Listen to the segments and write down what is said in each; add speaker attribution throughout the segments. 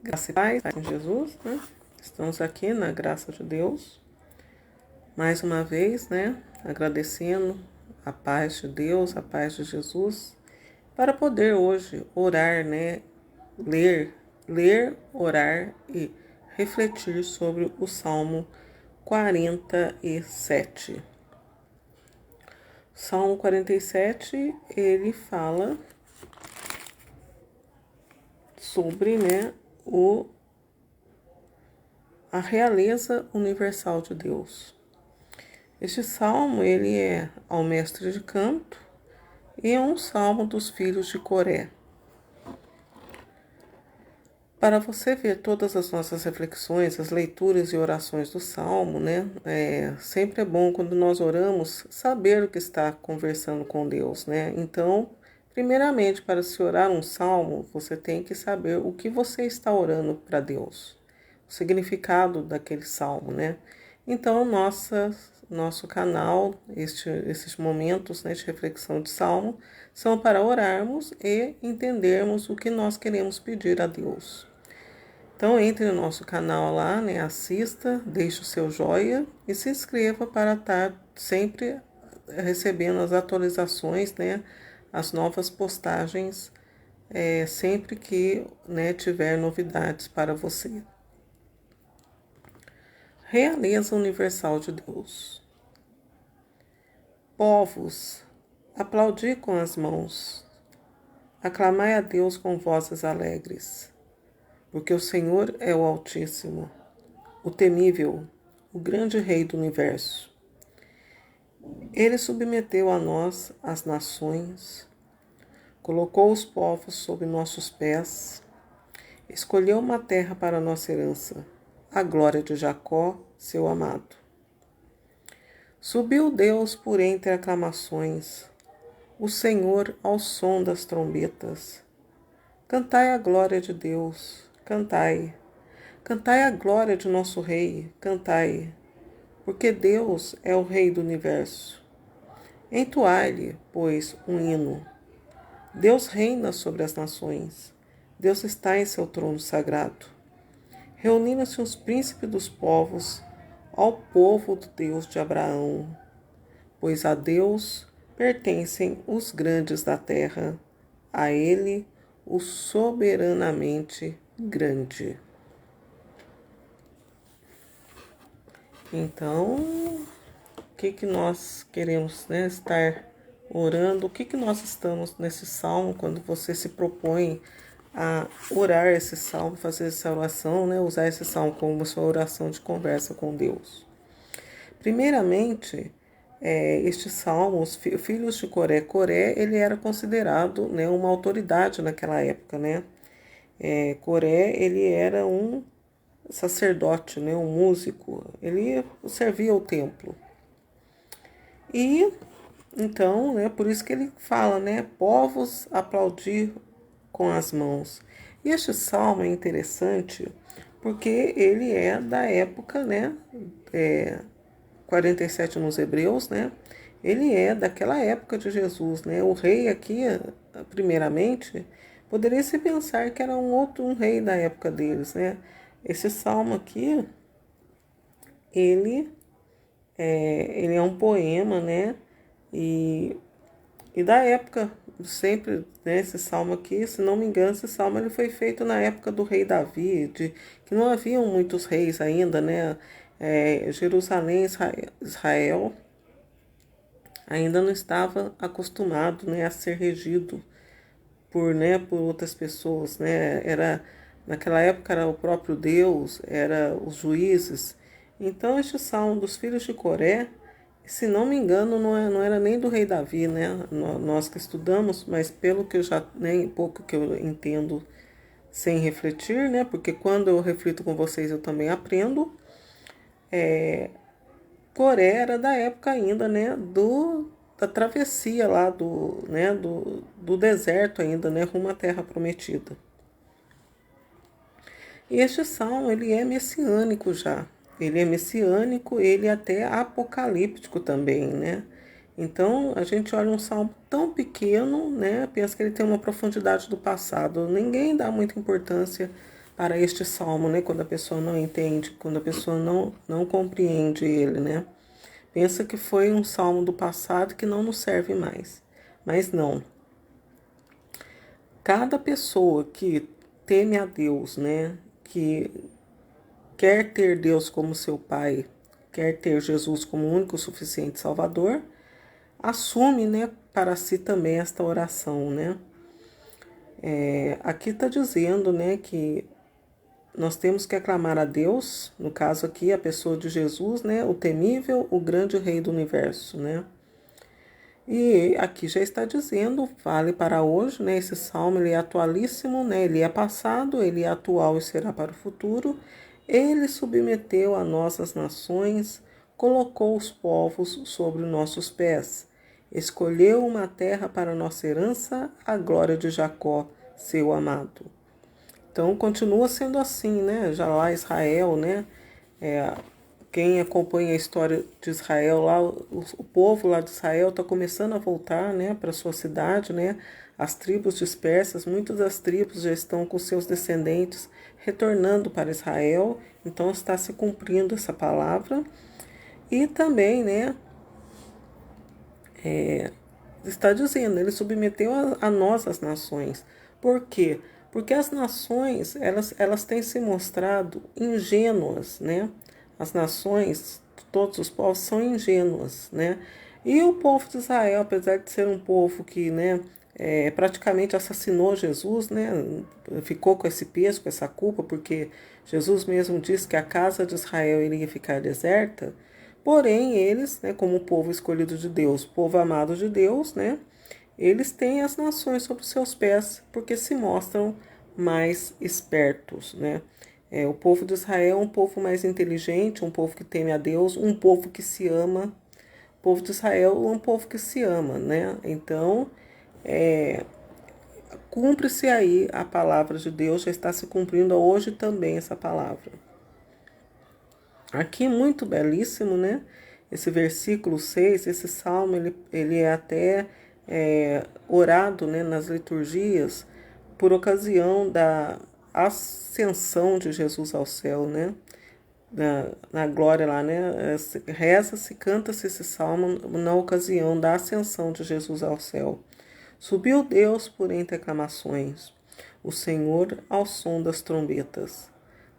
Speaker 1: Graça e paz em Jesus, né? Estamos aqui na graça de Deus, mais uma vez, né? Agradecendo a paz de Deus, a paz de Jesus, para poder hoje orar, né? Ler, orar e refletir sobre o Salmo 47. Salmo 47, ele fala sobre, né, a realeza universal de Deus. Este salmo, ele é ao mestre de canto e é um salmo dos filhos de Coré. Para você ver todas as nossas reflexões, as leituras e orações do salmo, né? Sempre é bom quando nós oramos saber o que está conversando com Deus, né? Então, primeiramente, para se orar um salmo, você tem que saber o que você está orando para Deus, o significado daquele salmo, né? Então, nosso canal, esses momentos, né, de reflexão de salmo, são para orarmos e entendermos o que nós queremos pedir a Deus. Então, entre no nosso canal lá, né, assista, deixe o seu joinha e se inscreva para estar sempre recebendo as atualizações, né, as novas postagens, sempre que, né, tiver novidades para você. Realeza universal de Deus. Povos, aplaudi com as mãos, aclamai a Deus com vozes alegres, porque o Senhor é o Altíssimo, o temível, o grande Rei do Universo. Ele submeteu a nós as nações, colocou os povos sob nossos pés, escolheu uma terra para nossa herança, a glória de Jacó, seu amado. Subiu Deus por entre aclamações, o Senhor ao som das trombetas. Cantai a glória de Deus, cantai. Cantai a glória de nosso Rei, cantai. Porque Deus é o Rei do Universo. Entoai-lhe, pois, um hino. Deus reina sobre as nações. Deus está em seu trono sagrado. Reuniram-se os príncipes dos povos ao povo do Deus de Abraão, pois a Deus pertencem os grandes da terra, a Ele o soberanamente grande. Então, o que nós queremos, né, estar orando? O que nós estamos nesse salmo, quando você se propõe a orar esse salmo, fazer essa oração, né, usar esse salmo como sua oração de conversa com Deus? Primeiramente, este salmo, os filhos de Coré, ele era considerado, né, uma autoridade naquela época, né? Coré, ele era um sacerdote, né, um músico, ele servia o templo. E então, né, por isso que ele fala, né, povos aplaudir com as mãos. E este salmo é interessante porque ele é da época, né, 47 nos Hebreus, né, ele é daquela época de Jesus, né, o rei aqui, primeiramente, poderia se pensar que era um rei da época deles, né. Esse salmo aqui, ele é um poema, né? E da época, sempre, né, esse salmo aqui, se não me engano, esse salmo ele foi feito na época do rei Davi, que não haviam muitos reis ainda, né? Jerusalém, Israel, ainda não estava acostumado, né, a ser regido por outras pessoas, né? Naquela época era o próprio Deus, era os juízes. Então este salmo dos filhos de Coré, se não me engano, não era nem do rei Davi, né? Nós que estudamos, mas pelo que eu já, nem pouco que eu entendo sem refletir, né? Porque quando eu reflito com vocês eu também aprendo. Coré era da época ainda, né? Da travessia lá do deserto ainda, né? Rumo à Terra Prometida. E este salmo, ele é messiânico já. Ele é messiânico, ele é até apocalíptico também, né? Então, a gente olha um salmo tão pequeno, né? Pensa que ele tem uma profundidade do passado. Ninguém dá muita importância para este salmo, né? Quando a pessoa não entende, quando a pessoa não compreende ele, né? Pensa que foi um salmo do passado que não nos serve mais. Mas não. Cada pessoa que teme a Deus, né? Que quer ter Deus como seu Pai, quer ter Jesus como único suficiente Salvador, assume, né, para si também esta oração, né? Aqui está dizendo, né, que nós temos que aclamar a Deus, no caso aqui a pessoa de Jesus, né, o temível, o grande Rei do Universo, né? E aqui já está dizendo, vale para hoje, né? Esse salmo ele é atualíssimo, né? Ele é passado, ele é atual e será para o futuro. Ele submeteu a nossas nações, colocou os povos sobre nossos pés. Escolheu uma terra para nossa herança, a glória de Jacó, seu amado. Então continua sendo assim, né? Já lá Israel, né? Quem acompanha a história de Israel lá, o povo lá de Israel está começando a voltar, né, para sua cidade, né? As tribos dispersas, muitas das tribos já estão com seus descendentes retornando para Israel, então está se cumprindo essa palavra. E também, né, está dizendo, ele submeteu a nós as nações. Por quê? Porque as nações, elas têm se mostrado ingênuas, né? As nações, todos os povos são ingênuos, né? E o povo de Israel, apesar de ser um povo que, né, praticamente assassinou Jesus, né? Ficou com esse peso, com essa culpa, porque Jesus mesmo disse que a casa de Israel iria ficar deserta. Porém, eles, né, como o povo escolhido de Deus, povo amado de Deus, né, eles têm as nações sob seus pés porque se mostram mais espertos, né? O povo de Israel é um povo mais inteligente, um povo que teme a Deus, um povo que se ama. O povo de Israel é um povo que se ama, né? Então, cumpre-se aí a palavra de Deus, já está se cumprindo hoje também essa palavra. Aqui muito belíssimo, né? Esse versículo 6, esse salmo, ele é até orado, né, nas liturgias por ocasião da ascensão de Jesus ao céu, né? Na glória lá, né? Reza-se, canta-se esse salmo na ocasião da ascensão de Jesus ao céu. Subiu Deus por entre aclamações, o Senhor ao som das trombetas.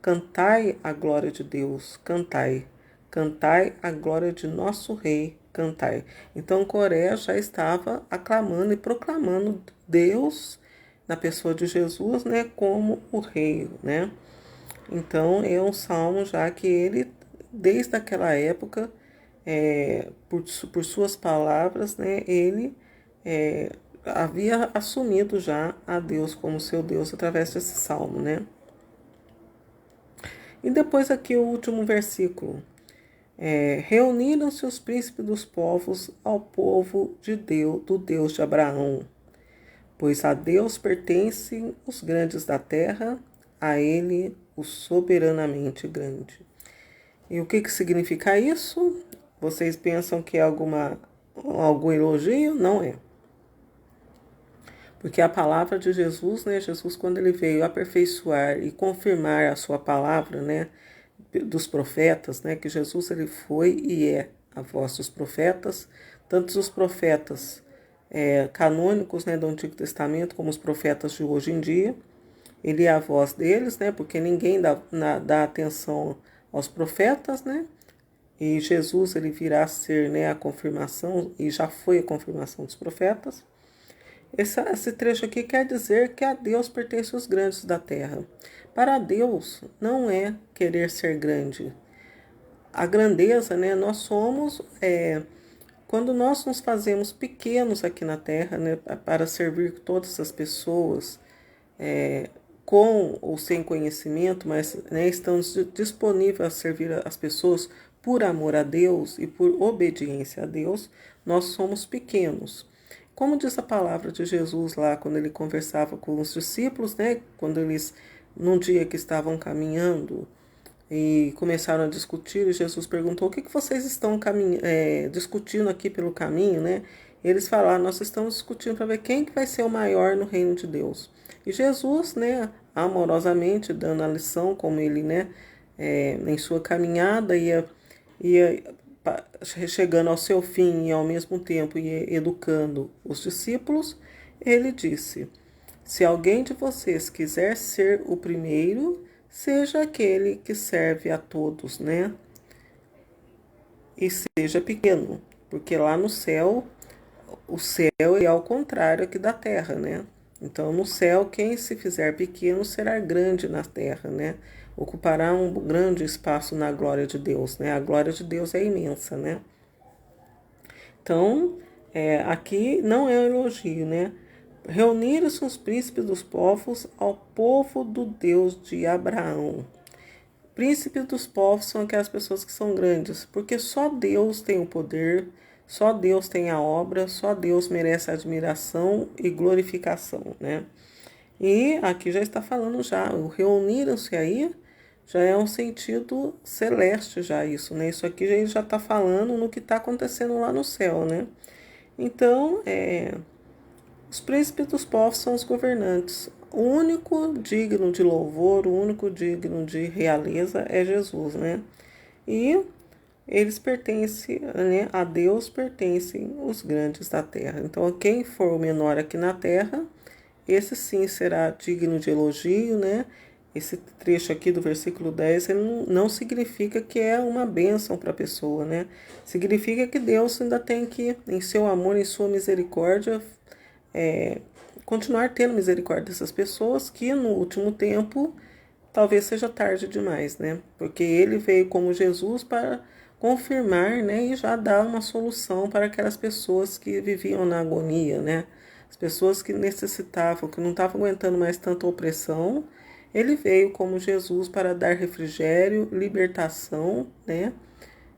Speaker 1: Cantai a glória de Deus, cantai. Cantai a glória de nosso Rei, cantai. Então Coré já estava aclamando e proclamando Deus na pessoa de Jesus, né, como o Rei, né? Então é um salmo já que ele, desde aquela época, por suas palavras, né, ele havia assumido já a Deus como seu Deus através desse salmo, né? E depois aqui o último versículo. Reuniram-se os príncipes dos povos ao povo de Deus, do Deus de Abraão. Pois a Deus pertencem os grandes da terra, a ele o soberanamente grande. E o que significa isso? Vocês pensam que é algum elogio? Não é. Porque a palavra de Jesus, né? Jesus, quando ele veio aperfeiçoar e confirmar a sua palavra, né? Dos profetas, né? Que Jesus ele foi e é a voz dos profetas, tanto os profetas canônicos, né? Do Antigo Testamento, como os profetas de hoje em dia. Ele é a voz deles, né? Porque ninguém dá atenção aos profetas, né? E Jesus ele virá a ser, né, a confirmação, e já foi a confirmação dos profetas. Esse trecho aqui quer dizer que a Deus pertence os grandes da terra. Para Deus não é querer ser grande. A grandeza, né, nós somos, quando nós nos fazemos pequenos aqui na terra, né, para servir todas as pessoas, com ou sem conhecimento, mas, né, estamos disponíveis a servir as pessoas por amor a Deus e por obediência a Deus, nós somos pequenos. Como diz a palavra de Jesus lá, quando ele conversava com os discípulos, né? Quando eles, num dia que estavam caminhando e começaram a discutir, e Jesus perguntou, o que vocês estão discutindo aqui pelo caminho, né? eles falaram, nós estamos discutindo para ver quem que vai ser o maior no reino de Deus. E Jesus, né, amorosamente dando a lição, como ele, né, em sua caminhada ia chegando ao seu fim e ao mesmo tempo ia educando os discípulos, ele disse: se alguém de vocês quiser ser o primeiro, seja aquele que serve a todos, né? E seja pequeno, porque lá no céu, o céu é ao contrário aqui da terra, né? Então, no céu, quem se fizer pequeno será grande na terra, né? Ocupará um grande espaço na glória de Deus, né? A glória de Deus é imensa, né? Então, aqui não é um elogio, né? Reuniram-se os príncipes dos povos ao povo do Deus de Abraão. Príncipes dos povos são aquelas pessoas que são grandes, porque só Deus tem o poder, só Deus tem a obra, só Deus merece admiração e glorificação, né? E aqui já está falando já, o reuniram-se aí, já é um sentido celeste já isso, né? Isso aqui ele já está falando no que está acontecendo lá no céu, né? Então, os príncipes dos povos são os governantes. O único digno de louvor, o único digno de realeza é Jesus, né? E eles pertencem, né, a Deus pertencem os grandes da terra. Então, quem for o menor aqui na terra, esse sim será digno de elogio, né? Esse trecho aqui do versículo 10 ele não significa que é uma bênção para a pessoa, né? Significa que Deus ainda tem que, em seu amor, em sua misericórdia, continuar tendo misericórdia dessas pessoas que no último tempo talvez seja tarde demais, né? Porque ele veio como Jesus para confirmar, né, e já dar uma solução para aquelas pessoas que viviam na agonia, né? As pessoas que necessitavam, que não estavam aguentando mais tanta opressão, ele veio como Jesus para dar refrigério, libertação, né?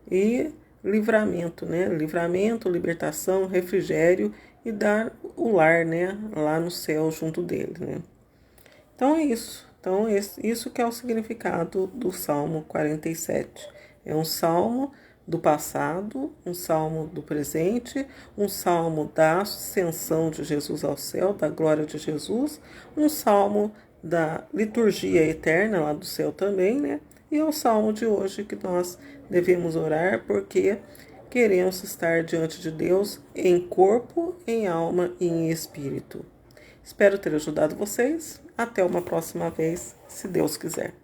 Speaker 1: E livramento, né? Livramento, libertação, refrigério e dar o lar, né? Lá no céu junto dele, né? Então é isso. Então isso que é o significado do Salmo 47. É um salmo do passado, um salmo do presente, um salmo da ascensão de Jesus ao céu, da glória de Jesus, um salmo da liturgia eterna lá do céu também, né? E é o salmo de hoje que nós devemos orar porque queremos estar diante de Deus em corpo, em alma e em espírito. Espero ter ajudado vocês. Até uma próxima vez, se Deus quiser.